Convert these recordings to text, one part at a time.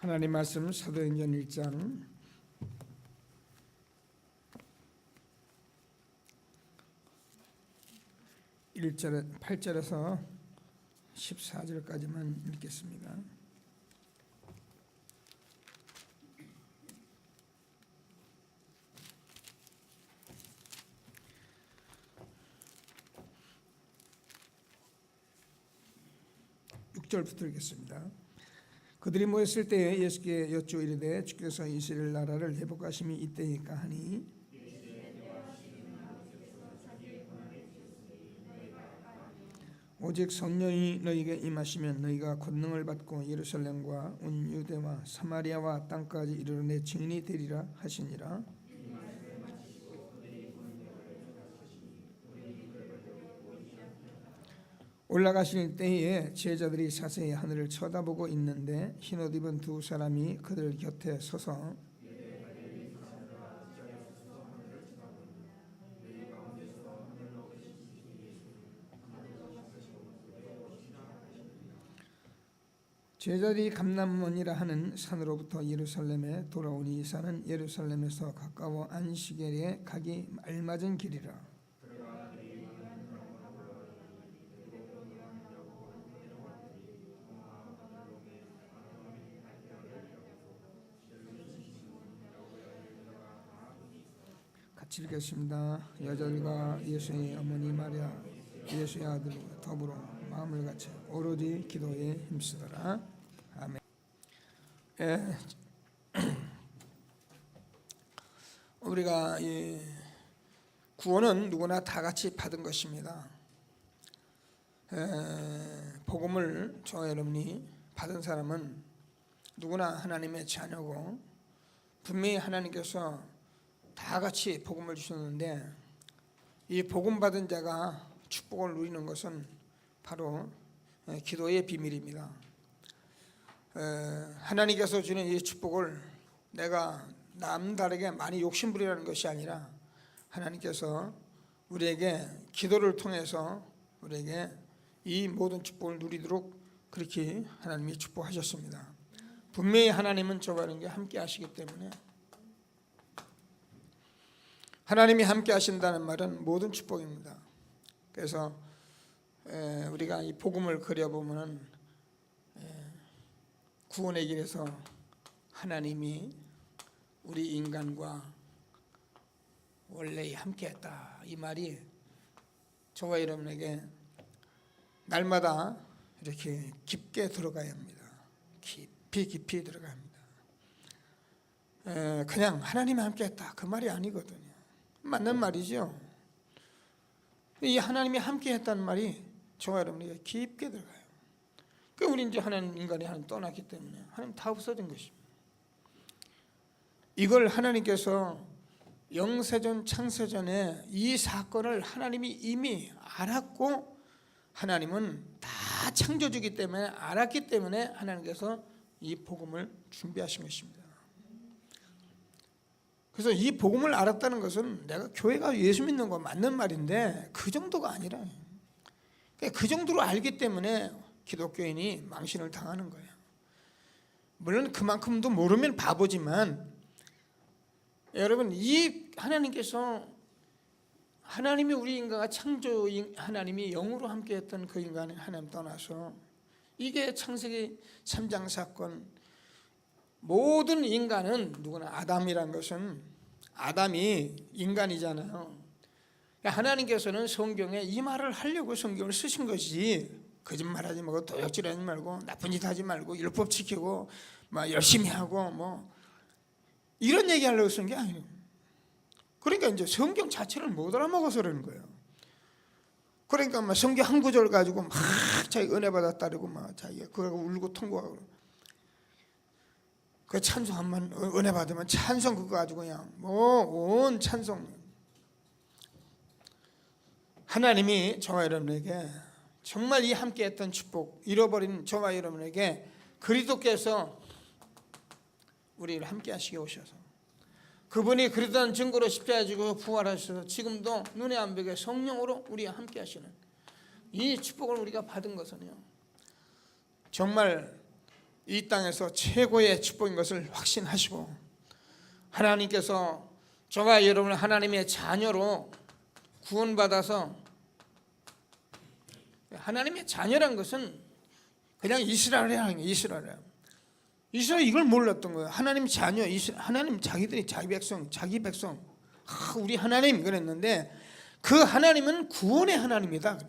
하나님 말씀 사도행전 1장 8절에서 14절까지만 읽겠습니다. 절부터 읽겠습니다. 그들이 모였을 때에 예수께 여쭈어 이르되 주께서 이스라엘 나라를 회복하심이 이때이까 하니 오직 성령이 너희에게 임하시면 너희가 권능을 받고 예루살렘과 온 유대와 사마리아와 땅까지 이르러 내 증인이 되리라 하시니라. 올라가실 때에 제자들이 자세히 하늘을 쳐다보고 있는데 흰옷 입은 두 사람이 그들 곁에 서서 제자들이 감람원이라 하는 산으로부터 예루살렘에 돌아오니 이 산은 예루살렘에서 가까워 안식일에 가기 알맞은 길이라. 같이 읽겠습니다. 여자들과 예수의 어머니 마리아, 예수의 아들 더불어 마음을 같이 오로지 기도에 힘쓰더라. 아멘. 우리가 이 구원은 누구나 다 같이 받은 것입니다. 복음을 저와 여러분이 받은 사람은 누구나 하나님의 자녀고 분명히 하나님께서 다 같이 복음을 주셨는데 이 복음 받은 자가 축복을 누리는 것은 바로 기도의 비밀입니다. 하나님께서 주는 이 축복을 내가 남다르게 많이 욕심부리라는 것이 아니라 하나님께서 우리에게 기도를 통해서 우리에게 이 모든 축복을 누리도록 그렇게 하나님이 축복하셨습니다. 분명히 하나님은 저와 여러분과 함께 하시기 때문에 하나님이 함께 하신다는 말은 모든 축복입니다. 그래서 우리가 이 복음을 그려보면 구원의 길에서 하나님이 우리 인간과 원래 함께했다, 이 말이 저와 여러분에게 날마다 이렇게 깊게 들어가야 합니다. 깊이 들어가야 합니다. 그냥 하나님이 함께했다 그 말이 아니거든요. 맞는 말이죠. 이 하나님이 함께했다는 말이 저와 여러분에게 깊게 들어가요. 그 우리 이제 하나님 인간이 하나님 떠났기 때문에 하나님 다 없어진 것입니다. 이걸 하나님께서 영세전 창세전에 이 사건을 하나님이 이미 알았고 하나님은 다 창조주기 때문에 알았기 때문에 하나님께서 이 복음을 준비하신 것입니다. 그래서 이 복음을 알았다는 것은 내가 교회가 예수 믿는 거 맞는 말인데 그 정도가 아니라 그 정도로 알기 때문에 기독교인이 망신을 당하는 거예요. 물론 그만큼도 모르면 바보지만 여러분 이 하나님께서 하나님이 우리 인간과 창조 하나님이 영으로 함께했던 그 인간을 하나님 떠나서 이게 창세기 3장 사건 모든 인간은 누구나 아담이란 것은 아담이 인간이잖아요. 하나님께서는 성경에 이 말을 하려고 성경을 쓰신 것이지 거짓말하지 말고 도적질하지 말고 나쁜 짓 하지 말고 율법 지키고 막 열심히 하고 뭐 이런 얘기하려고 쓴 게 아니에요. 그러니까 이제 성경 자체를 못 알아먹어서 그러는 거예요. 그러니까 막 성경 한 구절 가지고 막 자기 은혜 받았다고 막 자기가 그거 울고 통곡하고 그 찬송 한번 은혜 받으면 찬송 그거 가지고 그냥 뭐 온 찬송. 하나님이 저와 여러분에게 정말 이 함께했던 축복 잃어버린 저와 여러분에게 그리스도께서 우리를 함께 하시게 오셔서 그분이 그리스도라는 증거로 십자가에 지고 부활하셔서 지금도 눈에 안 보이게 성령으로 우리와 함께 하시는 이 축복을 우리가 받은 것은요 정말 이 땅에서 최고의 축복인 것을 확신하시고 하나님께서 저와 여러분을 하나님의 자녀로 구원받아서, 하나님의 자녀란 것은 그냥 이스라엘이 하는 거예요. 이스라엘 이걸 몰랐던 거예요. 하나님 자녀, 하나님 자기들이 자기 백성, 우리 하나님 그랬는데 그 하나님은 구원의 하나님이다.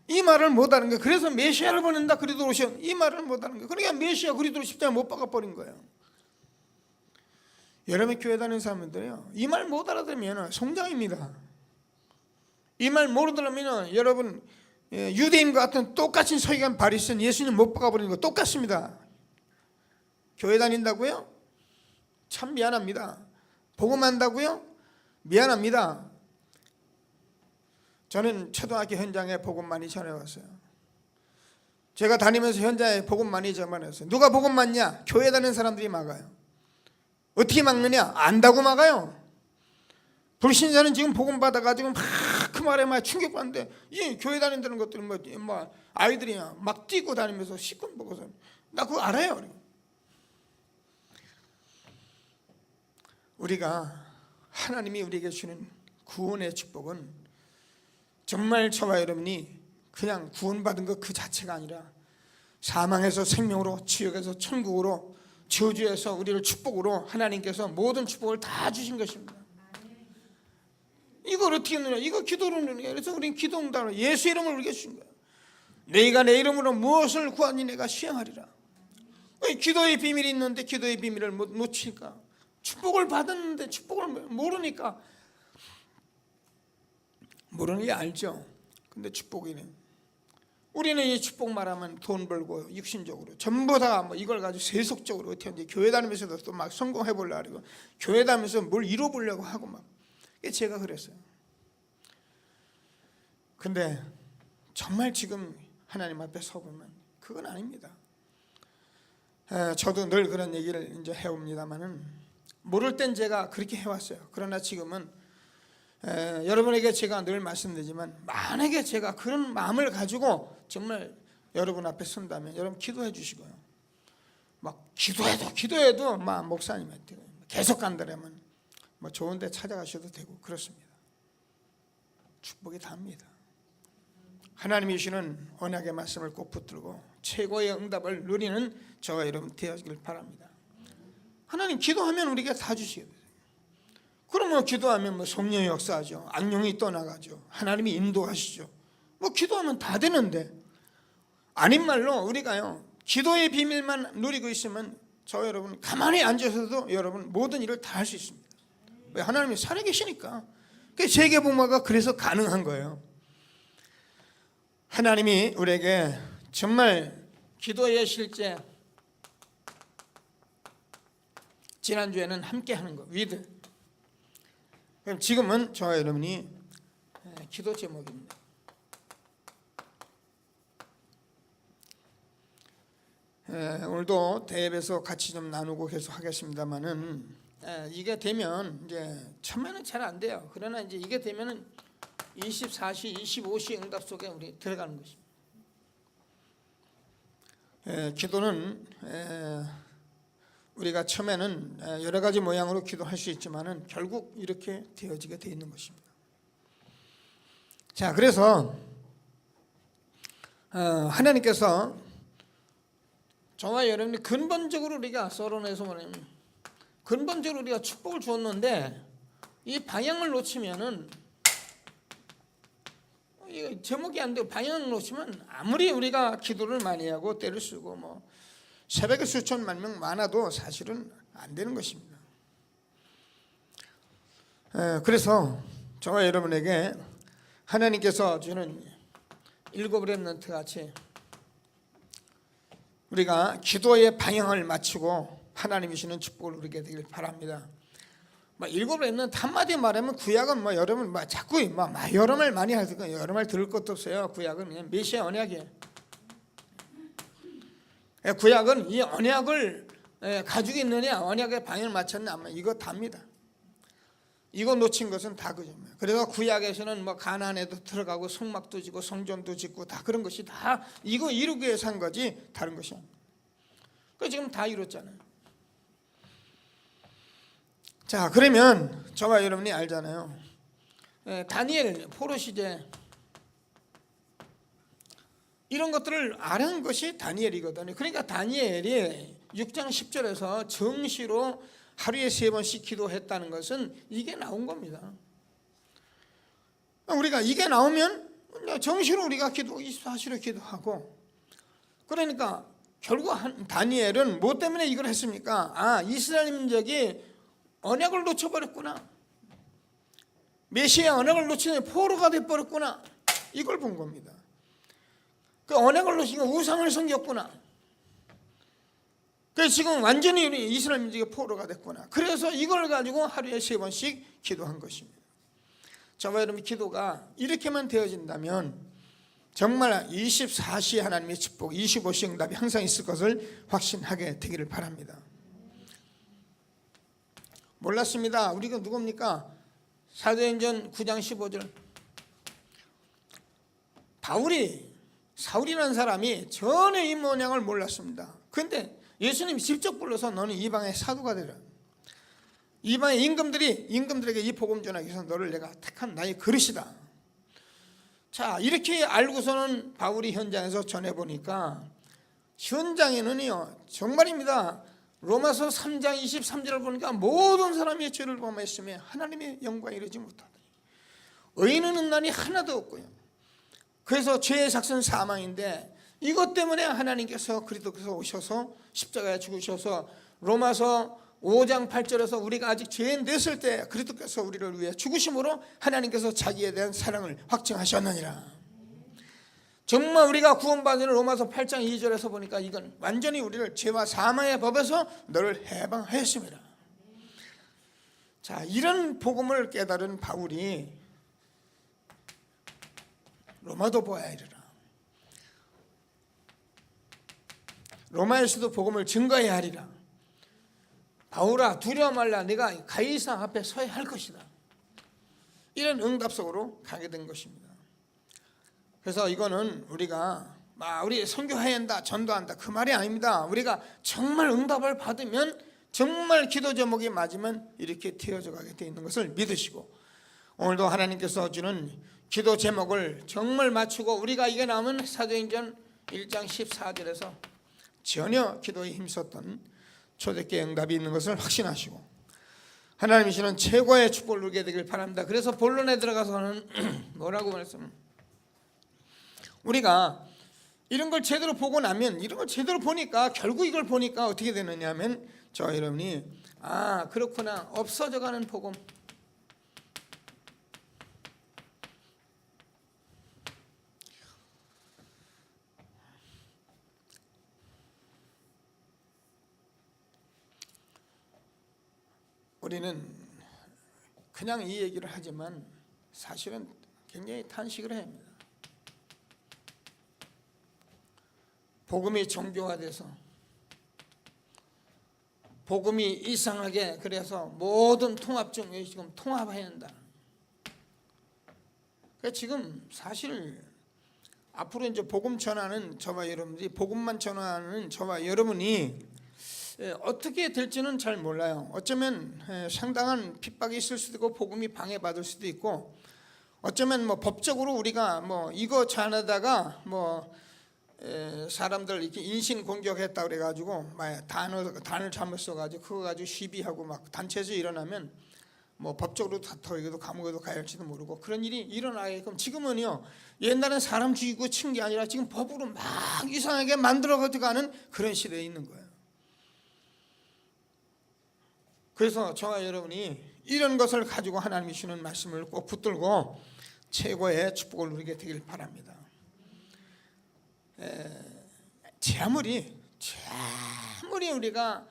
이 말을 못하는 거예요. 그래서 메시아를 보낸다 그리스도로 오셔, 이 말을 못하는 거예요. 그러니까 메시아 그리스도로 십자가에 못 박아버린 거예요. 여러분 교회 다니는 사람들이요, 이 말 못 알아들으면 송장입니다. 이 말 모르더라면 여러분 유대인과 같은 똑같은 서기관 바리새인 예수님 못 박아버리는 거 똑같습니다. 교회 다닌다고요? 참 미안합니다. 복음한다고요? 미안합니다. 저는 초등학교 현장에 복음 많이 전해왔어요. 제가 다니면서 현장에 복음 많이 전해왔어요. 누가 복음 맞냐? 교회 다니는 사람들이 막아요. 어떻게 막느냐? 안다고 막아요. 불신자는 지금 복음 받아가지고 막 그 말에 막 충격받는데, 이 교회 다닌다는 것들은 뭐 아이들이 막 뛰고 다니면서 시권 보고서 나 그거 알아요. 우리가 하나님이 우리에게 주는 구원의 축복은 정말 저와 여러분이 그냥 구원받은 것 그 자체가 아니라 사망에서 생명으로, 지옥에서 천국으로, 저주에서 우리를 축복으로 하나님께서 모든 축복을 다 주신 것입니다. 이걸 어떻게 누냐? 이거 기도로 누냐? 그래서 우리는 기도 응답을 예수 이름을 우리에게 주신 거예요. 너희가 내 이름으로 무엇을 구하니 내가 수행하리라. 기도의 비밀이 있는데 기도의 비밀을 놓칠까? 축복을 받았는데 축복을 모르니까, 모르는 게 알죠. 근데 축복이네. 우리는 이 축복 말하면 돈 벌고 육신적으로 전부 다 뭐 이걸 가지고 세속적으로 어떻게 이제 교회 다니면서도 또 막 성공해 보려고, 교회 다니면서 뭘 이뤄보려고 하고 막. 제가 그랬어요. 근데 정말 지금 하나님 앞에 서보면 그건 아닙니다. 저도 늘 그런 얘기를 이제 해옵니다만은, 모를 땐 제가 그렇게 해왔어요. 그러나 지금은 여러분에게 제가 늘 말씀드리지만, 만약에 제가 그런 마음을 가지고 정말 여러분 앞에 선다면 여러분 기도해 주시고요. 막 기도해도 막 목사님한테 계속 간다면 뭐 좋은 데 찾아가셔도 되고 그렇습니다. 축복이 답니다. 하나님이 주시는 언약의 말씀을 꼭 붙들고 최고의 응답을 누리는 저와 여러분 되어지길 바랍니다. 하나님 기도하면 우리가 다 주시게 돼요. 그러면 기도하면 뭐 성령이 역사하죠. 악령이 떠나가죠. 하나님이 인도하시죠. 뭐 기도하면 다 되는데, 아닌 말로 우리가요 기도의 비밀만 누리고 있으면 저 여러분 가만히 앉아서도 여러분 모든 일을 다 할 수 있습니다. 왜? 하나님이 살아계시니까. 세계복음화가 그래서 가능한 거예요. 하나님이 우리에게 정말 기도의 실제, 지난주에는 함께하는 거, 위드. 그럼 지금은 저와 여러분이 기도 제목입니다. 오늘도 대회에서 같이 좀 나누고 계속 하겠습니다만은, 이게 되면 이제 처음에는 잘 안 돼요. 그러나 이제 이게 되면은 24시, 25시 응답 속에 우리 들어가는 것입니다. 기도는 우리가 처음에는 여러 가지 모양으로 기도할 수 있지만은 결국 이렇게 되어지게 돼 있는 것입니다. 자, 그래서 하나님께서 저와 여러분이 근본적으로 우리가 서론에서 말하면 근본적으로 우리가 축복을 주었는데, 이 방향을 놓치면은, 이 제목이 안 되고 방향을 놓치면 아무리 우리가 기도를 많이 하고 때를 쓰고 뭐 새벽에 수천만 명 많아도 사실은 안 되는 것입니다. 그래서 저와 여러분에게 하나님께서 주는 7 렘넌트 같이 우리가 기도의 방향을 맞추고 하나님이 주시는 축복을 누리게 되길 바랍니다. 7 렘넌트 한마디 말하면 구약은 뭐 여러분 자꾸 여러 말 많이 하니까 여러 말 들을 것도 없어요. 구약은 그냥 메시아 언약이에요. 구약은 이 언약을 가지고 있느냐, 언약의 방향을 맞췄냐, 이거 답니다. 이거 놓친 것은 다 그죠. 그래서 구약에서는 뭐 가나안에도 들어가고 성막도 짓고 성전도 짓고 다 그런 것이 다 이거 이루기 위해서 한 거지 다른 것이 아닙니다. 그 지금 다 이뤘잖아요. 자, 그러면 저와 여러분이 알잖아요. 다니엘, 포로 시대 이런 것들을 아는 것이 다니엘이거든요. 그러니까 다니엘이 6장 10절에서 정시로 하루에 3번씩 기도했다는 것은 이게 나온 겁니다. 우리가 이게 나오면 정시로 우리가 24시로 기도하고, 그러니까 결국 다니엘은 뭐 때문에 이걸 했습니까? 이스라엘 민족이 언약을 놓쳐버렸구나, 메시아 언약을 놓치니 포로가 돼버렸구나, 이걸 본 겁니다. 그 언약을 놓치니까 우상을 섬겼구나. 그래서 지금 완전히 이스라엘 민족의 포로가 됐구나. 그래서 이걸 가지고 하루에 3번씩 기도한 것입니다. 저와 여러분의 기도가 이렇게만 되어진다면 정말 24시 하나님의 축복, 25시 응답이 항상 있을 것을 확신하게 되기를 바랍니다. 몰랐습니다. 우리가 누굽니까? 사도행전 9장 15절, 사울이라는 사람이 전혀 이 모양을 몰랐습니다. 그런데 예수님이 직접 불러서 너는 이방의 사도가 되라. 이방의 임금들에게 이 복음 전하기 위해서 너를 내가 택한 나의 그릇이다. 자, 이렇게 알고서는 바울이 현장에서 전해보니까 현장에는요, 정말입니다. 로마서 3장 23절을 보니까 모든 사람이 죄를 범했으며 하나님의 영광에 이르지 못하더니 의인은 응난이 하나도 없고요. 그래서 죄의 삭은 사망인데 이것 때문에 하나님께서 그리스도께서 오셔서 십자가에 죽으셔서 로마서 5장 8절에서 우리가 아직 죄인 됐을 때 그리스도께서 우리를 위해 죽으심으로 하나님께서 자기에 대한 사랑을 확증하셨느니라. 정말 우리가 구원받는 로마서 8장 2절에서 보니까 이건 완전히 우리를 죄와 사망의 법에서 너를 해방하였습니다. 자, 이런 복음을 깨달은 바울이 로마도 보아야 이르라, 로마에서도 복음을 증거해야 하리라. 바울아, 두려워 말라, 네가 가이사 앞에 서야 할 것이다. 이런 응답 속으로 가게 된 것입니다. 그래서 이거는 우리가 우리 선교해야 한다, 전도한다, 그 말이 아닙니다. 우리가 정말 응답을 받으면, 정말 기도 제목이 맞으면 이렇게 되어져 가게 되어 있는 것을 믿으시고, 오늘도 하나님께서 주는 기도 제목을 정말 맞추고 우리가 이게 나오면 사도행전 1장 14절에서 전혀 기도에 힘썼던 초대교회 응답이 있는 것을 확신하시고 하나님이 주는 최고의 축복을 누리게 되길 바랍니다. 그래서 본론에 들어가서는 뭐라고 말했으면, 우리가 이런 걸 제대로 보고 나면, 이런 걸 제대로 보니까 결국 이걸 보니까 어떻게 되느냐 하면, 저 여러분이 그렇구나, 없어져가는 복음, 우리는 그냥 이 얘기를 하지만 사실은 굉장히 탄식을 해야 합니다. 복음이 종교화돼서, 복음이 이상하게, 그래서 모든 통합 중에 지금 통합해야 한다. 그러니까 지금 사실 앞으로 이제 복음 전하는 저와 여러분들이, 복음만 전하는 저와 여러분이 어떻게 될지는 잘 몰라요. 어쩌면 상당한 핍박이 있을 수도 있고 복음이 방해받을 수도 있고, 어쩌면 법적으로 우리가 이거 전하다가 사람들 이렇게 인신 공격했다 그래가지고 단을 잘못 써가지고 그거 가지고 시비하고 단체에서 일어나면 법적으로 다퉈도 감옥에도 가야 할지도 모르고 그런 일이 일어나게끔, 지금은요, 옛날엔 사람 죽이고 친 게 아니라 지금 법으로 막 이상하게 만들어가는 그런 시대에 있는 거예요. 그래서 저와 여러분이 이런 것을 가지고 하나님이 주는 말씀을 꼭 붙들고 최고의 축복을 누리게 되길 바랍니다. 아무리 우리가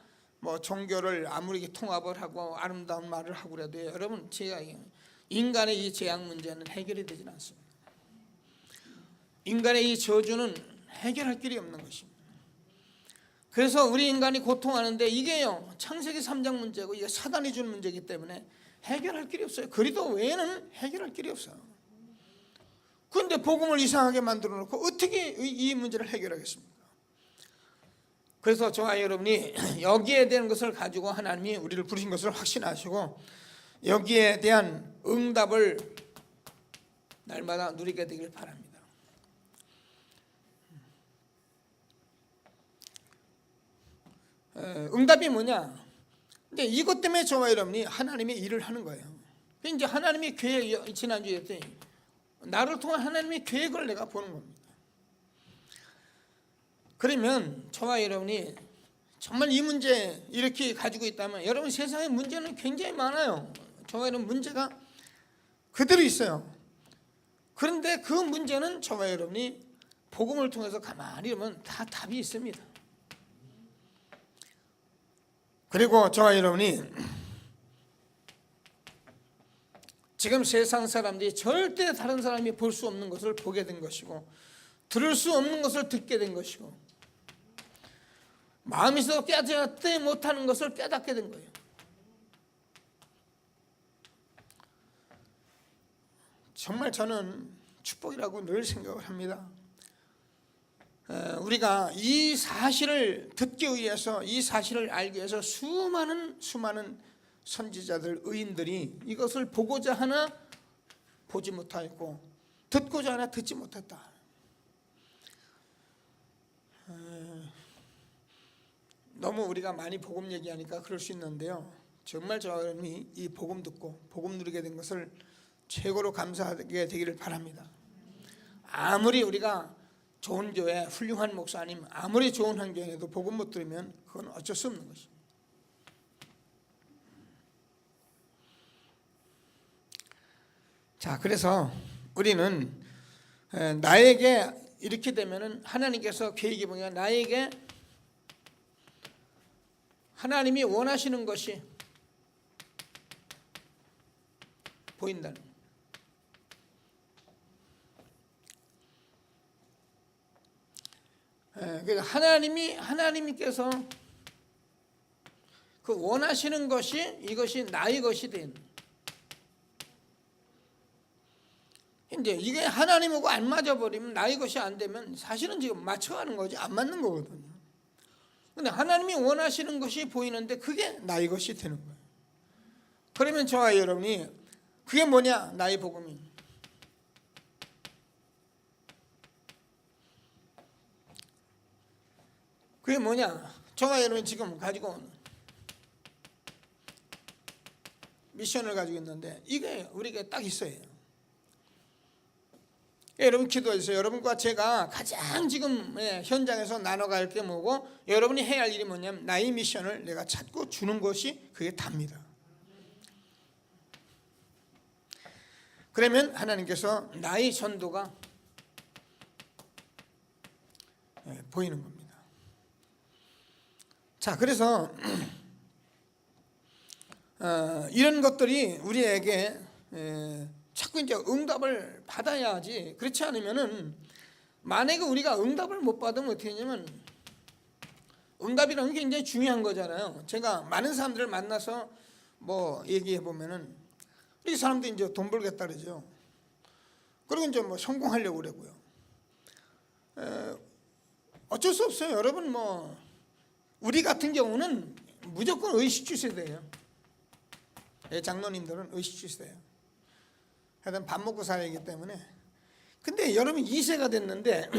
종교를 아무리 통합을 하고 아름다운 말을 하고 그래도 여러분, 제가 인간의 이 재앙 문제는 해결이 되지 않습니다. 인간의 이 저주는 해결할 길이 없는 것입니다. 그래서 우리 인간이 고통하는데 이게요, 창세기 3장 문제고 이게 사단이 준 문제이기 때문에 해결할 길이 없어요. 그리도 외에는 해결할 길이 없어요. 그런데 복음을 이상하게 만들어 놓고 어떻게 이 문제를 해결하겠습니까? 그래서 저와 여러분이 여기에 대한 것을 가지고 하나님이 우리를 부르신 것을 확신하시고 여기에 대한 응답을 날마다 누리게 되길 바랍니다. 응답이 뭐냐? 근데 이것 때문에 저와 여러분이 하나님의 일을 하는 거예요. 이제 하나님의 계획, 지난주에 했더니 나를 통한 하나님의 계획을 내가 보는 겁니다. 그러면 저와 여러분이 정말 이 문제 이렇게 가지고 있다면 여러분 세상에 문제는 굉장히 많아요. 저와 여러분 문제가 그대로 있어요. 그런데 그 문제는 저와 여러분이 복음을 통해서 가만히 보면 다 답이 있습니다. 그리고 저와 여러분이 지금 세상 사람들이 절대 다른 사람이 볼 수 없는 것을 보게 된 것이고 들을 수 없는 것을 듣게 된 것이고 마음에서 깨닫지 못하는 것을 깨닫게 된 거예요. 정말 저는 축복이라고 늘 생각을 합니다. 우리가 이 사실을 듣기 위해서 이 사실을 알기 위해서 수많은 선지자들 의인들이 이것을 보고자 하나 보지 못하였고 듣고자 하나 듣지 못했다. 너무 우리가 많이 복음 얘기하니까 그럴 수 있는데요. 정말 저는 이 복음 듣고 복음 누리게 된 것을 최고로 감사하게 되기를 바랍니다. 아무리 우리가 좋은 교회, 훌륭한 목사님, 아무리 좋은 환경에도 복음 못 들으면 그건 어쩔 수 없는 것입니다. 자, 그래서 우리는 나에게 이렇게 되면은 하나님께서 계획이 뭐냐? 나에게 하나님이 원하시는 것이 보인다는. 그래서 하나님께서 그 원하시는 것이 이것이 나의 것이 된. 이제 이게 하나님하고 안 맞아 버리면 나의 것이 안 되면 사실은 지금 맞춰가는 거지 안 맞는 거거든요. 근데 하나님이 원하시는 것이 보이는데 그게 나의 것이 되는 거예요. 그러면 저와 여러분이 그게 뭐냐? 나의 복음이. 그게 뭐냐? 저와 여러분 지금 가지고 미션을 가지고 있는데 이게 우리에게 딱 있어요. 여러분 기도해주세요. 여러분과 제가 가장 지금 현장에서 나눠갈 게 뭐고 여러분이 해야 할 일이 뭐냐면 나의 미션을 내가 찾고 주는 것이 그게 답니다. 그러면 하나님께서 나의 전도가 보이는 겁니다. 자, 그래서 이런 것들이 우리에게 자꾸 이제 응답을 받아야지. 그렇지 않으면은 만약에 우리가 응답을 못 받으면 어떻게 하냐면 응답이라는 게 굉장히 중요한 거잖아요. 제가 많은 사람들을 만나서 뭐 얘기해 보면은 이 사람들이 이제 돈 벌겠다 그러죠. 그리고 이제 뭐 성공하려고 그러고요. 어쩔 수 없어요. 여러분 뭐 우리 같은 경우는 무조건 의식주 세대예요. 장로님들은 의식주 세대예요. 하여튼 밥 먹고 살아야기 때문에. 근데 여러분 2세가 됐는데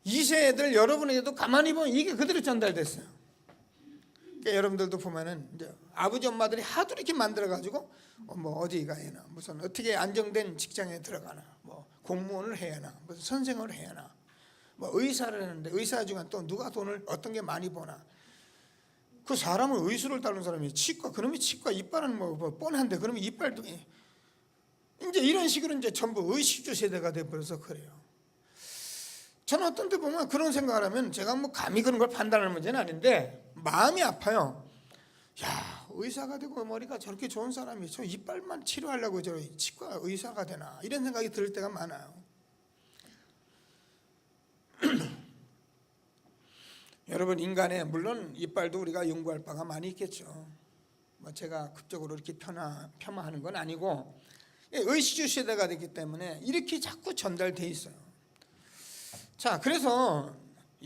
2세들 여러분에게도 가만히 보면 이게 그대로 전달됐어요. 그러니까 여러분들도 보면은 이제 아버지 엄마들이 하도 이렇게 만들어 가지고 뭐 어디 가야나 무슨 어떻게 안정된 직장에 들어가나 뭐 공무원을 해야 하나 무슨 선생을 해야 하나 뭐 의사를 했는데 의사 중에 또 누가 돈을 어떤 게 많이 버나 그 사람은 의술을 따르는 사람이 치과 그놈이 치과 이빨은 뭐 뻔한데 그러면 이빨도 이제 이런 식으로 이제 전부 의식주 세대가 돼버려서 그래요. 저는 어떤 때 보면 그런 생각을 하면 제가 뭐 감히 그런 걸 판단하는 문제는 아닌데 마음이 아파요. 야, 의사가 되고 머리가 저렇게 좋은 사람이 저 이빨만 치료하려고 저 치과 의사가 되나 이런 생각이 들 때가 많아요. 여러분 인간의 물론 이빨도 우리가 연구할 바가 많이 있겠죠. 뭐 제가 극적으로 이렇게 폄하하는 건 아니고 의식주 세대가 됐기 때문에 이렇게 자꾸 전달돼 있어요. 자, 그래서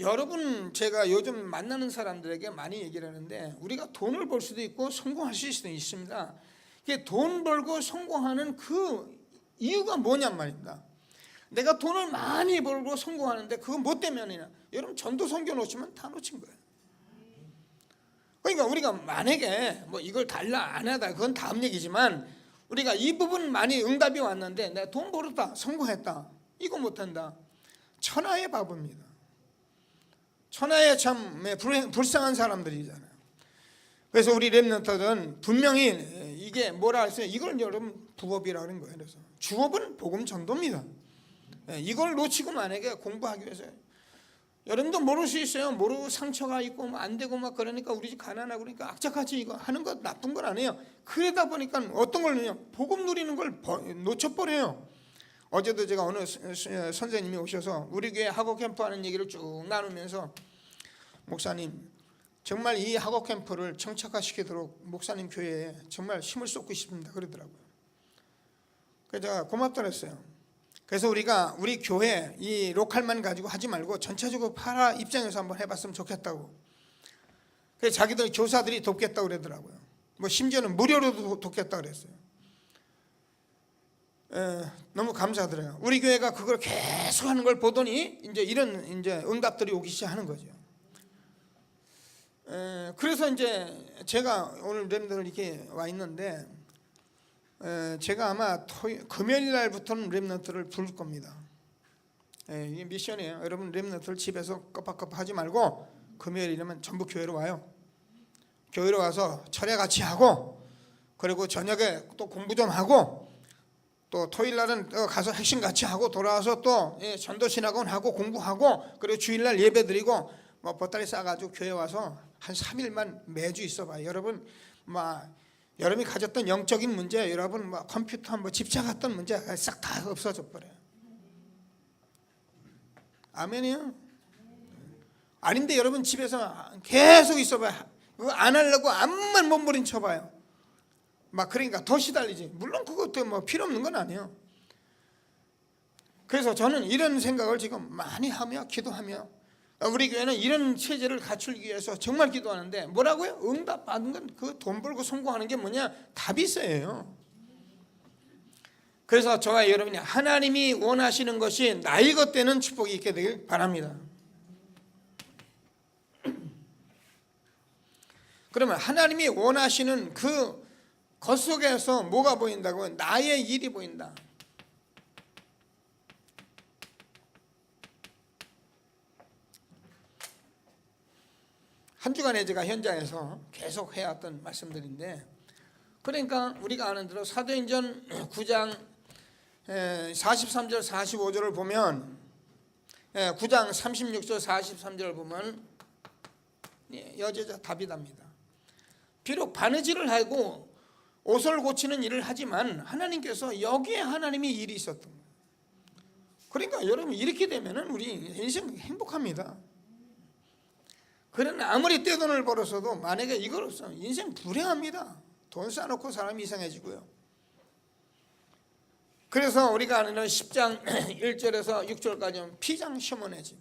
여러분, 제가 요즘 만나는 사람들에게 많이 얘기를 하는데 우리가 돈을 벌 수도 있고 성공할 수도 있습니다. 이게 돈 벌고 성공하는 그 이유가 뭐냔 말입니다. 내가 돈을 많이 벌고 성공하는데 그건 뭐 때문이냐? 여러분, 전도 섬겨 놓으시면 다 놓친 거예요. 그러니까 우리가 만약에 뭐 이걸 달라 안 하다 그건 다음 얘기지만, 우리가 이 부분 많이 응답이 왔는데 내가 돈 벌었다, 성공했다, 이거 못한다, 천하의 바보입니다. 천하의 참 불쌍한 사람들이잖아요. 그래서 우리 렘넌트들은 분명히 이게 뭐라 했어요? 이걸 여러분 부업이라고 하는 거예요. 그래서 주업은 복음 전도입니다. 이걸 놓치고 만약에 공부하기 위해서, 여러분도 모를 수 있어요. 모르고 상처가 있고 안 되고 막 그러니까 우리 집 가난하고 그러니까 악착같이 이거 하는 거 나쁜 건 아니에요. 그러다 보니까 어떤 걸 넣냐? 복음 누리는 걸 놓쳐버려요. 어제도 제가 어느 선생님이 오셔서 우리 교회 학업 캠프 하는 얘기를 쭉 나누면서, 목사님 정말 이 학업 캠프를 정착화시키도록 목사님 교회에 정말 힘을 쏟고 싶습니다 그러더라고요. 그래서 제가 고맙다 그랬어요. 그래서 우리가 우리 교회 이 로컬만 가지고 하지 말고 전체적으로 파라 입장에서 한번 해봤으면 좋겠다고. 그래서 자기들 교사들이 돕겠다고 그러더라고요. 뭐 심지어는 무료로도 돕겠다고 그랬어요. 너무 감사드려요. 우리 교회가 그걸 계속 하는 걸 보더니 이제 이런 이제 응답들이 오기 시작하는 거죠. 그래서 이제 제가 오늘 렘들 이렇게 와 있는데, 제가 아마 금요일 날부터는 렘넌트를 부를 겁니다. 이게 미션이에요. 여러분, 렘넌트를 집에서 껍박껍박 하지 말고 금요일이면 전부 교회로 와요. 교회로 와서 철야 같이 하고, 그리고 저녁에 또 공부 좀 하고, 또 토요일 날은 가서 핵심 같이 하고 돌아와서 또 전도신학원 하고 공부하고, 그리고 주일날 예배 드리고 뭐 보따리 싸가지고 교회 와서 한 3일만 매주 있어봐요. 여러분, 막 여러분이 가졌던 영적인 문제, 여러분 뭐 컴퓨터 뭐 집착했던 문제 싹 다 없어져 버려요. 아멘이요? 아닌데 여러분 집에서 계속 있어봐요. 그거 안 하려고 암만 몸부림 쳐봐요. 막 그러니까 더 시달리지. 물론 그것도 뭐 필요 없는 건 아니에요. 그래서 저는 이런 생각을 지금 많이 하며 기도하며, 우리 교회는 이런 체제를 갖추기 위해서 정말 기도하는데, 뭐라고요? 응답 받은 건 그 돈 벌고 성공하는 게 뭐냐? 답이 있어요. 그래서 저와 여러분이 하나님이 원하시는 것이 나의 것 되는 축복이 있게 되길 바랍니다. 그러면 하나님이 원하시는 그 것 속에서 뭐가 보인다고요? 나의 일이 보인다. 한 주간에 제가 현장에서 계속 해왔던 말씀들인데, 그러니까 우리가 아는 대로 사도행전 9장 43절 45절을 보면, 9장 36절 43절을 보면 여제자 다비다입니다. 비록 바느질을 하고 옷을 고치는 일을 하지만 하나님께서 여기에 하나님이 일이 있었던 거예요. 그러니까 여러분, 이렇게 되면은 우리 인생 행복합니다. 그러나 아무리 떼돈을 벌었어도 만약에 이걸 없으면 인생 불행합니다. 돈 쌓아놓고 사람이 이상해지고요. 그래서 우리가 아는 10장 1절에서 6절까지는 피장 시몬의 집,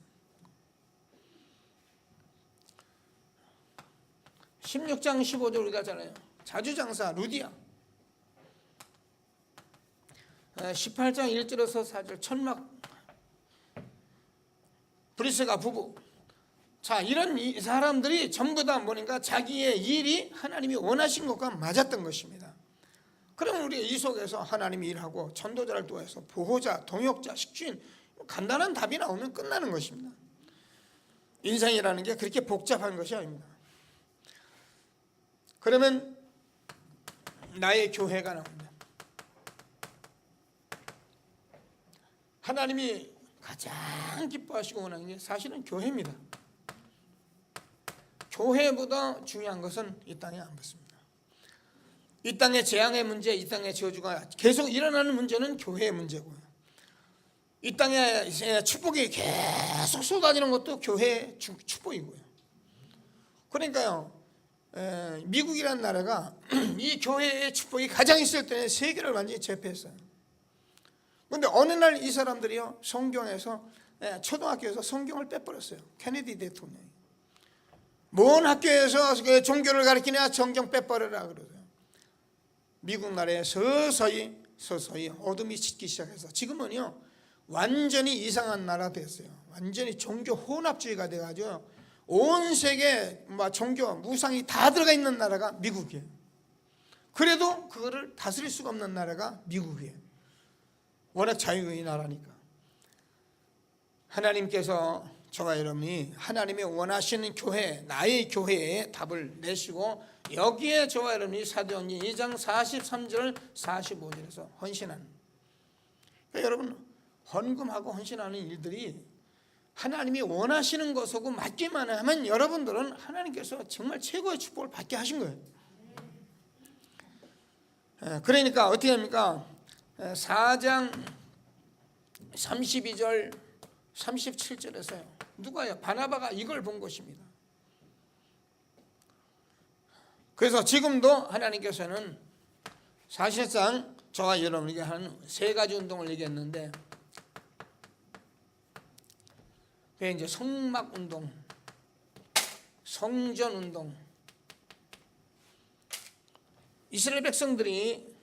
16장 15절 우리가 잖아요. 자주장사 루디아, 18장 1절에서 4절 천막 브리스가 부부. 자, 이런 사람들이 전부 다 뭐니까 자기의 일이 하나님이 원하신 것과 맞았던 것입니다. 그러면 우리 이 속에서 하나님이 일하고 전도자를 통해서 보호자, 동역자, 식주인, 간단한 답이 나오면 끝나는 것입니다. 인생이라는 게 그렇게 복잡한 것이 아닙니다. 그러면 나의 교회가 나옵니다. 하나님이 가장 기뻐하시고 원하는 게 사실은 교회입니다. 교회보다 중요한 것은 이 땅에 안 붙습니다. 이 땅의 재앙의 문제, 이 땅의 저주가 계속 일어나는 문제는 교회의 문제고요. 이 땅에 축복이 계속 쏟아지는 것도 교회의 축복이고요. 그러니까요, 미국이라는 나라가 이 교회의 축복이 가장 있을 때 세계를 완전히 제패했어요. 그런데 어느 날 이 사람들이요, 성경에서 초등학교에서 성경을 빼버렸어요. 케네디 대통령이. 뭔 학교에서 종교를 가르치냐, 성경 빼버려라 그러세요. 미국 나라에 서서히 어둠이 짙기 시작해서 지금은요 완전히 이상한 나라 됐어요. 완전히 종교 혼합주의가 돼가지고 온 세계 종교 무상이 다 들어가 있는 나라가 미국이에요. 그래도 그거를 다스릴 수가 없는 나라가 미국이에요. 워낙 자유의 나라니까. 하나님께서 저와 여러분이 하나님의 원하시는 교회, 나의 교회에 답을 내시고 여기에 저와 여러분이 사도행전 2장 43절 45절에서 헌신하는, 그러니까 여러분 헌금하고 헌신하는 일들이 하나님이 원하시는 것이고 맞기만 하면 여러분들은 하나님께서 정말 최고의 축복을 받게 하신 거예요. 그러니까 어떻게 합니까? 4장 32절 37절에서요 누가요? 바나바가 이걸 본 것입니다. 그래서 지금도 하나님께서는 사실상 저와 여러분에게 하는 세 가지 운동을 얘기했는데, 그게 이제 성막 운동, 성전 운동. 이스라엘 백성들이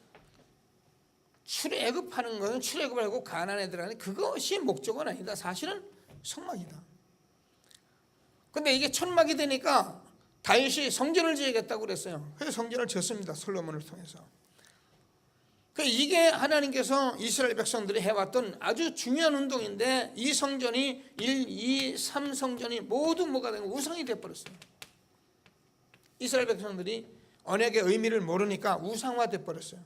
출애굽하는 것은 출애굽을 하고 가나안에 들어가는 그것이 목적은 아니다. 사실은 성막이다. 근데 이게 천막이 되니까 다윗이 성전을 지어야겠다고 그랬어요. 그래서 성전을 지었습니다. 솔로몬을 통해서. 이게 하나님께서 이스라엘 백성들이 해왔던 아주 중요한 운동인데, 이 성전이 1, 2, 3성전이 모두 뭐가 되는 우상이 되어버렸어요. 이스라엘 백성들이 언약의 의미를 모르니까 우상화 되어버렸어요.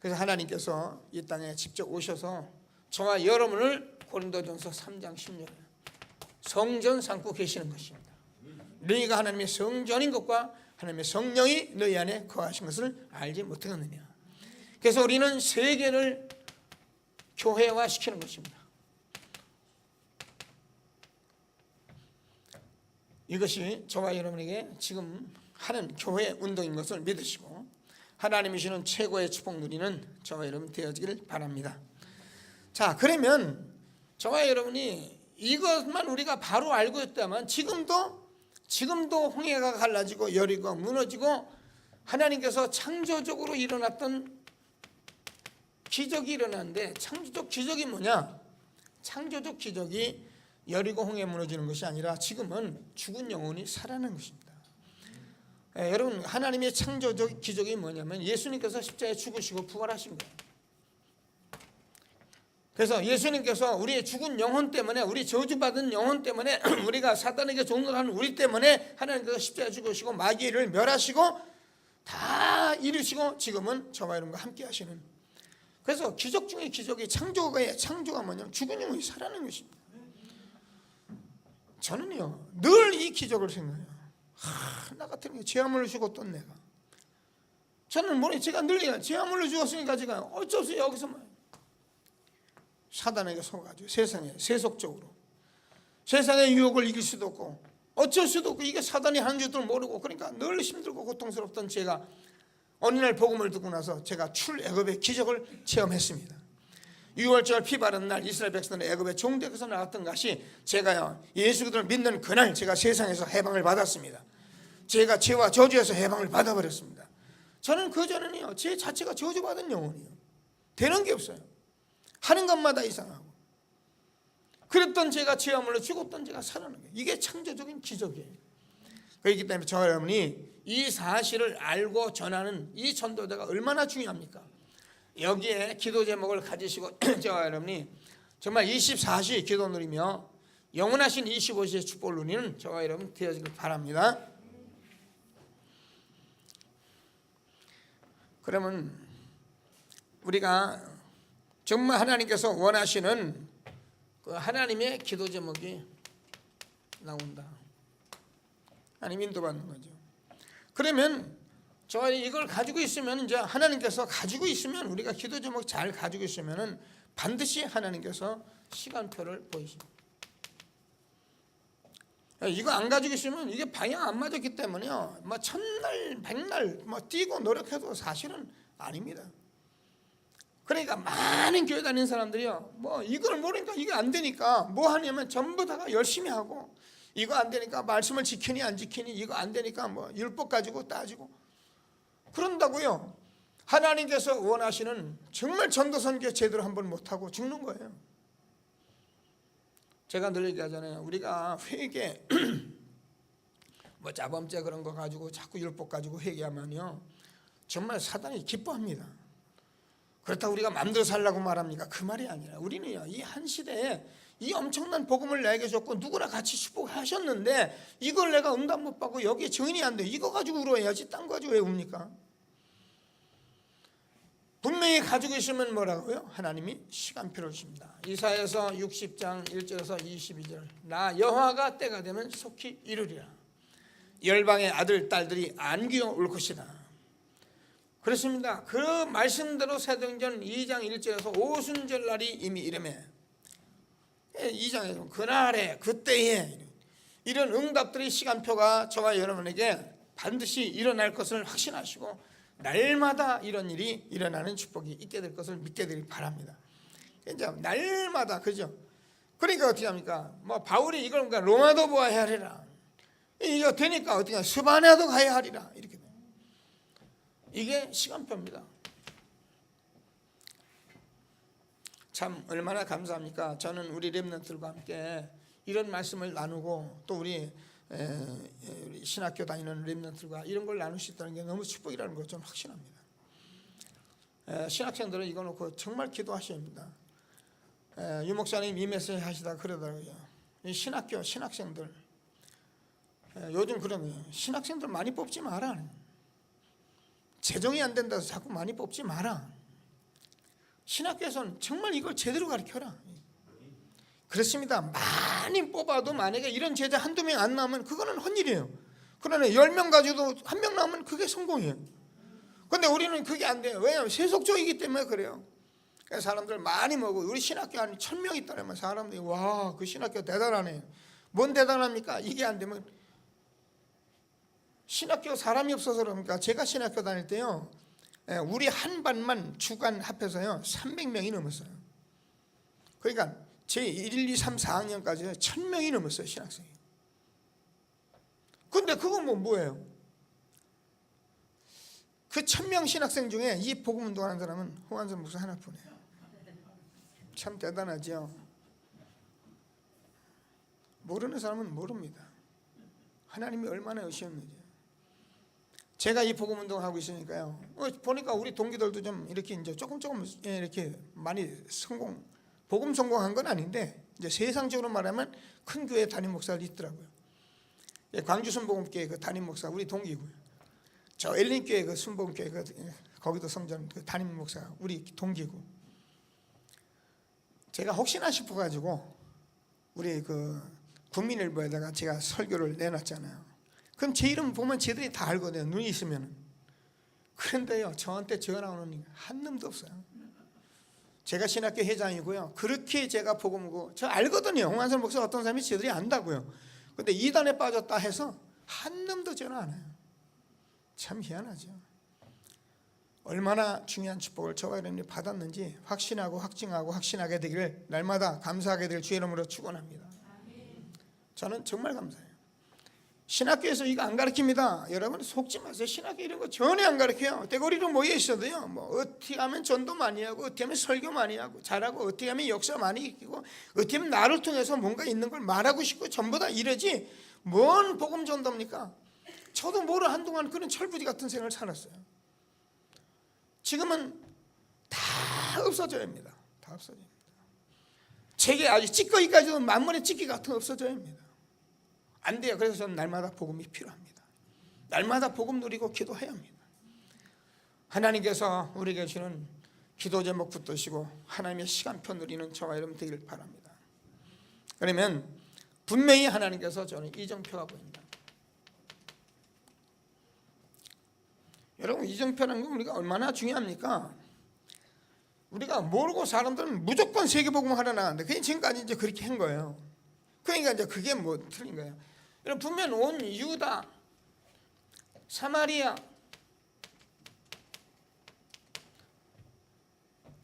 그래서 하나님께서 이 땅에 직접 오셔서 저와 여러분을 고린도전서 3장 10절에 성전 삼고 계시는 것입니다. 너희가 하나님의 성전인 것과 하나님의 성령이 너희 안에 거하신 것을 알지 못하겠느냐. 그래서 우리는 세계를 교회화시키는 것입니다. 이것이 저와 여러분에게 지금 하는 교회 운동인 것을 믿으시고 하나님이 주시는 최고의 축복 누리는 저와 여러분 되어지길 바랍니다. 자, 그러면 저와 여러분이 이것만 우리가 바로 알고 있다면 지금도 홍해가 갈라지고 여리고가 무너지고 하나님께서 창조적으로 일어났던 기적이 일어났는데, 창조적 기적이 뭐냐? 창조적 기적이 여리고 홍해 무너지는 것이 아니라 지금은 죽은 영혼이 살아나는 것입니다. 여러분, 하나님의 창조적 기적이 뭐냐면 예수님께서 십자가에 죽으시고 부활하신 거예요. 그래서 예수님께서 우리의 죽은 영혼 때문에, 우리 저주받은 영혼 때문에, 우리가 사탄에게 종노하는 우리 때문에 하나님께서 십자가에 죽으시고 마귀를 멸하시고 다 이루시고 지금은 저와 여러분과 함께 하시는, 그래서 기적 중에 기적이 창조가 뭐냐면 죽은 영혼이 살아나는 것입니다. 저는요 늘 이 기적을 생각해요. 나 같은 게 죄악물로 죽었던 내가, 저는 제가 늘 죄악물로 죽었으니까 제가 어쩔 수 없이 여기서 사단에게 속아가지고 세상에 세속적으로 세상의 유혹을 이길 수도 없고 어쩔 수도 없고, 이게 사단이 하는 줄도 모르고, 그러니까 늘 힘들고 고통스럽던 제가 어느 날 복음을 듣고 나서 제가 출애굽의 기적을 체험했습니다. 6월절 피 바른 날 이스라엘 백성들은 애굽의 종되어서 나왔던 것이, 제가요 예수 그리스도를 믿는 그날 제가 세상에서 해방을 받았습니다. 제가 죄와 저주에서 해방을 받아버렸습니다. 저는 그전에는요 제 자체가 저주받은 영혼이에요. 되는 게 없어요. 하는 것마다 이상하고, 그랬던 제가 죄악물로 죽었던 제가 살아나는 거예요. 이게 창조적인 기적이에요. 그렇기 때문에 저와 여러분이 이 사실을 알고 전하는 이 전도자가 얼마나 중요합니까? 여기에 기도 제목을 가지시고 저와 여러분이 정말 24시 기도 누리며 영원하신 25시의 축복을 누리는 저와 여러분 되어지길 바랍니다. 그러면 우리가 정말 하나님께서 원하시는 그 하나님의 기도 제목이 나온다. 하나님 인도받는 거죠. 그러면 저 이걸 가지고 있으면, 이제 하나님께서 가지고 있으면, 우리가 기도 제목 잘 가지고 있으면은 반드시 하나님께서 시간표를 보이십니다. 이거 안 가지고 있으면 이게 방향 안 맞았기 때문에요, 천날 백날 뛰고 노력해도 사실은 아닙니다. 그러니까 많은 교회 다니는 사람들이요, 뭐 이걸 모르니까 이게 안 되니까 뭐 하냐면 전부 다가 열심히 하고, 이거 안 되니까 말씀을 지키니 안 지키니, 이거 안 되니까 뭐 율법 가지고 따지고 그런다고요. 하나님께서 원하시는 정말 전도선교 제대로 한번 못하고 죽는 거예요. 제가 늘 얘기하잖아요. 우리가 회개 뭐 자범죄 그런 거 가지고 자꾸 율법 가지고 회개하면요, 정말 사단이 기뻐합니다. 그렇다고 우리가 마음대로 살라고 말합니까? 그 말이 아니라 우리는요, 이 한 시대에 이 엄청난 복음을 내게 줬고 누구나 같이 축복하셨는데 이걸 내가 응답 못 받고 여기에 증인이 안 돼, 이거 가지고 울어야지 딴 거 가지고 왜 웁니까? 분명히 가지고 있으면 뭐라고요? 하나님이 시간표를 주십니다. 이사야서 60장 1절에서 22절, 나 여호와가 때가 되면 속히 이루리라. 열방의 아들 딸들이 안기어 올 것이다. 그렇습니다. 그 말씀대로 사도행전 2장 1절에서 오순절 날이 이미 이르매, 2장에서 그날에 그때에 이런 응답들의 시간표가 저와 여러분에게 반드시 일어날 것을 확신하시고 날마다 이런 일이 일어나는 축복이 있게 될 것을 믿게 되길 바랍니다. 이제 날마다, 그죠? 그러니까 어떻게 합니까? 뭐 바울이 이걸 그러니까 로마도 보아야 하리라, 이거 되니까 어떻게 스바냐도 가야 하리라, 이렇게 돼요. 이게 시간표입니다. 참 얼마나 감사합니까? 저는 우리 렘넌트들과 함께 이런 말씀을 나누고 또 우리 신학교 다니는 렘넌트들과 이런 걸 나눌 수 있다는 게 너무 축복이라는 걸 저는 확신합니다. 신학생들은 이거 놓고 정말 기도하셔야 합니다. 유 목사님 이 메시지 하시다 그러더라고요. 이 신학교 신학생들 요즘 그러면 신학생들 많이 뽑지 마라. 재정이 안 된다고 자꾸 많이 뽑지 마라. 신학교에서는 정말 이걸 제대로 가르쳐라. 그렇습니다. 많이 뽑아도 만약에 이런 제자 한두 명 안 나오면 그거는 헛일이에요. 그러나 10명 가지고도 1명 나오면 그게 성공이에요. 근데 우리는 그게 안 돼요. 왜냐하면 세속적이기 때문에 그래요. 사람들 많이 먹고, 우리 신학교 한 1000명 있다면 사람들이 와, 그 신학교 대단하네. 뭔 대단합니까? 이게 안 되면 신학교 사람이 없어서 그럽니까? 제가 신학교 다닐 때요, 우리 한 반만 주간 합해서요 300명이 넘었어요. 그러니까 제 1, 2, 3, 4학년까지 1000명이 넘었어요, 신학생이. 근데 그건 뭐예요? 그 1000명 신학생 중에 이 복음 운동하는 사람은 홍한선 목사 하나뿐이에요. 참 대단하죠. 모르는 사람은 모릅니다. 하나님이 얼마나 의시였는지. 제가 이 복음 운동을 하고 있으니까요, 보니까 우리 동기들도 좀 이렇게 이제 조금 이렇게 많이 복음 성공한 건 아닌데, 이제 세상적으로 말하면 큰 교회 담임 목사들이 있더라고요. 광주 순복음교회 그 담임 목사 우리 동기고요. 저 엘린교회 그 순복음교회 거기도 성전 그 담임 목사 우리 동기고. 제가 혹시나 싶어가지고 우리 그 국민일보에다가 제가 설교를 내놨잖아요. 그럼 제 이름 보면 쟤들이 다 알거든요, 눈이 있으면. 그런데요, 저한테 전화 오는 한 놈도 없어요. 제가 신학교 회장이고요, 그렇게 제가 복음고 저 알거든요. 홍한선 목사 어떤 사람이 쟤들이 안다고요. 근데 이단에 빠졌다 해서 한 놈도 전화 안 해요. 참 희한하죠. 얼마나 중요한 축복을 저와 여러분이 받았는지 확신하고 확증하고 확신하게 되기를 날마다 감사하게 될 주의 이름으로 축원합니다. 저는 정말 감사해요. 신학교에서 이거 안 가르칩니다. 여러분 속지 마세요. 신학교 이런 거 전혀 안 가르쳐요. 떼거리로 모여 있어도요, 뭐 어떻게 하면 전도 많이 하고, 어떻게 하면 설교 많이 하고 잘하고, 어떻게 하면 역사 많이 익히고, 어떻게 하면 나를 통해서 뭔가 있는 걸 말하고 싶고, 전부 다 이러지 뭔 복음 전도입니까? 저도 모르 한동안 그런 철부지 같은 생활을 살았어요. 지금은 다 없어져야 합니다. 다 없어져야 합니다. 책에 아주 찌꺼기까지도 만문의 찌꺼기 같은 거 없어져야 합니다. 안 돼요. 그래서 저는 날마다 복음이 필요합니다. 날마다 복음 누리고 기도해야 합니다. 하나님께서 우리에게 주는 기도 제목 붙드시고 하나님의 시간표 누리는 저와 여러분 되기를 바랍니다. 그러면 분명히 하나님께서 저는 이정표가 보입니다. 여러분, 이정표라는 건 우리가 얼마나 중요합니까? 우리가 모르고 사람들은 무조건 세계복음 하러 나가는데 그게 지금까지 이제 그렇게 한 거예요. 그러니까 이제 그게 뭐 틀린 거예요. 여러분, 분명 온 유다, 사마리아,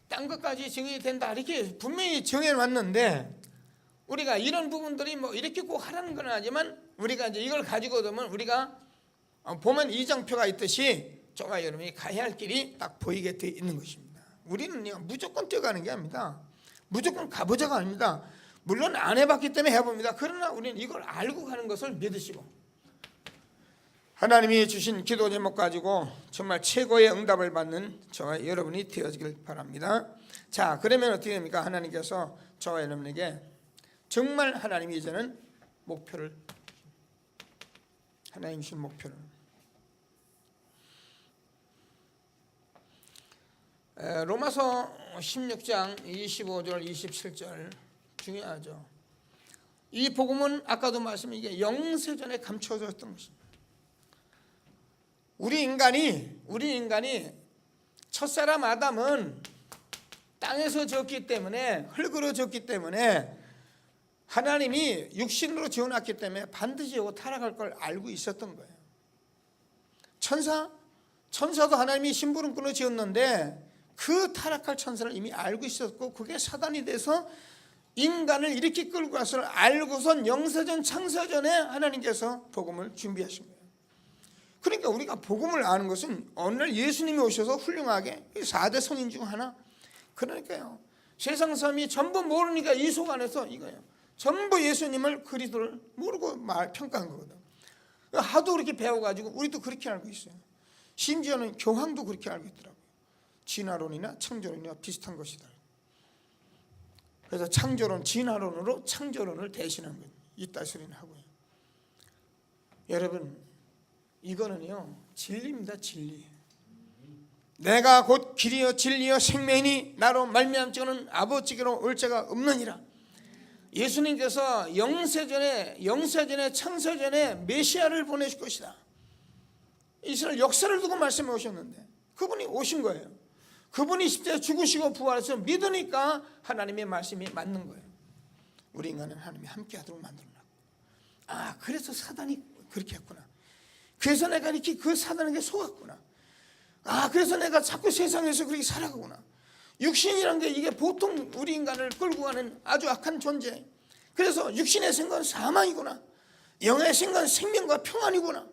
딴 것까지 정해야 된다 이렇게 분명히 정해놨는데 우리가 이런 부분들이 뭐 이렇게 꼭 하라는 건 아니지만 우리가 이제 이걸 가지고 오면 우리가 보면 이정표가 있듯이 저와 여러분이 가야 할 길이 딱 보이게 돼 있는 것입니다. 우리는요 무조건 뛰어가는 게 아닙니다. 무조건 가보자가 아닙니다. 물론 안 해봤기 때문에 해봅니다. 그러나 우리는 이걸 알고 가는 것을 믿으시고 하나님이 주신 기도 제목 가지고 정말 최고의 응답을 받는 저와 여러분이 되어지길 바랍니다. 자, 그러면 어떻게 됩니까? 하나님께서 저와 여러분에게 정말 하나님이 이제는 목표를, 하나님 주신 목표를 로마서 16장 25절 27절 중요하죠. 이 복음은 아까도 말씀이 이게 영세전에 감춰졌던 것입니다. 우리 인간이 첫사람 아담은 땅에서 졌기 때문에 흙으로 졌기 때문에 하나님이 육신으로 지어놨기 때문에 반드시 타락할 걸 알고 있었던 거예요. 천사도 하나님이 심부름꾼으로 지었는데 그 타락할 천사를 이미 알고 있었고 그게 사단이 돼서 인간을 이렇게 끌고 와서 알고선 영세전 창세전에 하나님께서 복음을 준비하신 거예요. 그러니까 우리가 복음을 아는 것은 어느 날 예수님이 오셔서 훌륭하게 4대 선인 중 하나. 그러니까요 세상 사람이 전부 모르니까 이 속 안에서 이거예요. 전부 예수님을 그리스도를 모르고 평가한 거거든. 하도 그렇게 배워가지고 우리도 그렇게 알고 있어요. 심지어는 교황도 그렇게 알고 있더라고요. 진화론이나 창조론이나 비슷한 것이다. 그래서 창조론, 진화론으로 창조론을 대신한 거예요. 이따 소리는 하고요. 여러분 이거는요 진리입니다. 진리. 내가 곧 길이요 진리요 생명이니 나로 말미암지는 아버지께로 올 자가 없느니라. 예수님께서 영세전에 창세전에 메시아를 보내실 것이다. 이스라엘 역사를 두고 말씀해 오셨는데 그분이 오신 거예요. 그분이 십자가에 죽으시고 부활해서 믿으니까 하나님의 말씀이 맞는 거예요. 우리 인간은 하나님이 함께하도록 만들어놨고 그래서 사단이 그렇게 했구나. 그래서 내가 이렇게 그 사단에게 속았구나. 그래서 내가 자꾸 세상에서 그렇게 살아가구나. 육신이란 게 이게 보통 우리 인간을 끌고 가는 아주 악한 존재. 그래서 육신의 생각은 사망이구나. 영의 생각은 생명과 평안이구나.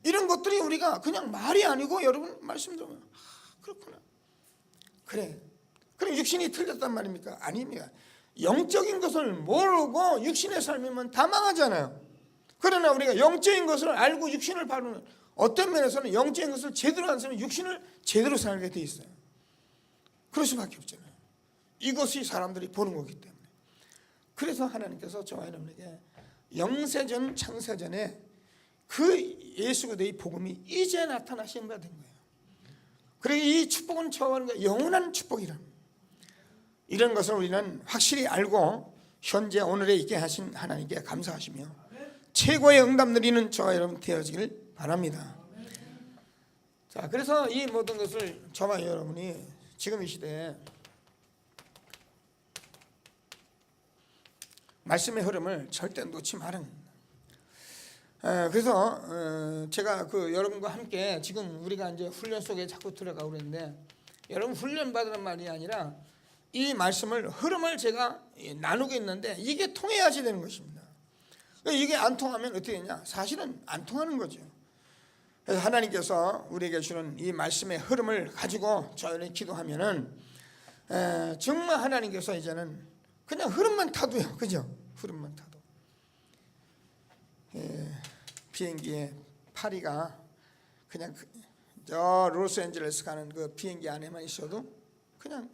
이런 것들이 우리가 그냥 말이 아니고 여러분 말씀 들으면 그렇구나. 그래. 그럼 육신이 틀렸단 말입니까? 아닙니다. 영적인 것을 모르고 육신의 삶이면 다 망하잖아요. 그러나 우리가 영적인 것을 알고 육신을 바르는 어떤 면에서는 영적인 것을 제대로 안 쓰면 육신을 제대로 살게 돼 있어요. 그럴 수밖에 없잖아요. 이것이 사람들이 보는 거기 때문에. 그래서 하나님께서 저와 여러분에게 영세전 창세전에 그 예수 그리스도의 복음이 이제 나타나신 바 된 거예요. 그리고 이 축복은 저와 영원한 축복이라. 이런 것을 우리는 확실히 알고 현재 오늘에 있게 하신 하나님께 감사하시며 최고의 응답 누리는 저와 여러분 되어지길 바랍니다. 자, 그래서 이 모든 것을 저와 여러분이 지금 이 시대에 말씀의 흐름을 절대 놓지 말은. 그래서 제가 여러분과 함께 지금 우리가 이제 훈련 속에 자꾸 들어가고 그랬는데 여러분 훈련 받으란 말이 아니라 이 말씀을 흐름을 제가 나누고 있는데 이게 통해야지 되는 것입니다. 이게 안 통하면 어떻게 되냐? 사실은 안 통하는 거죠. 그래서 하나님께서 우리에게 주는 이 말씀의 흐름을 가지고 저희는 기도하면은 정말 하나님께서 이제는 그냥 흐름만 타도요, 그죠? 흐름만 타도 비행기에 파리가 그냥 저 로스앤젤레스 가는 그 비행기 안에만 있어도 그냥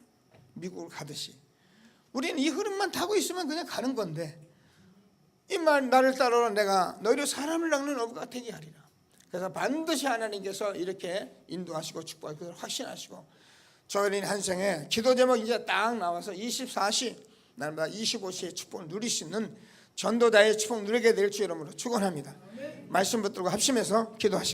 미국을 가듯이 우리는 이 흐름만 타고 있으면 그냥 가는 건데 이 말 나를 따르라 내가 너희로 사람을 낚는 어부가 되게 하리라. 그래서 반드시 하나님께서 이렇게 인도하시고 축복하시고 확신하시고 저희는 한 생에 기도 제목 이제 딱 나와서 24시 날마다 25시의 축복을 누릴 수 있는 전도자의 축복 누리게 될 주 이름으로 축원합니다. 말씀 붙들고 합심해서 기도하시고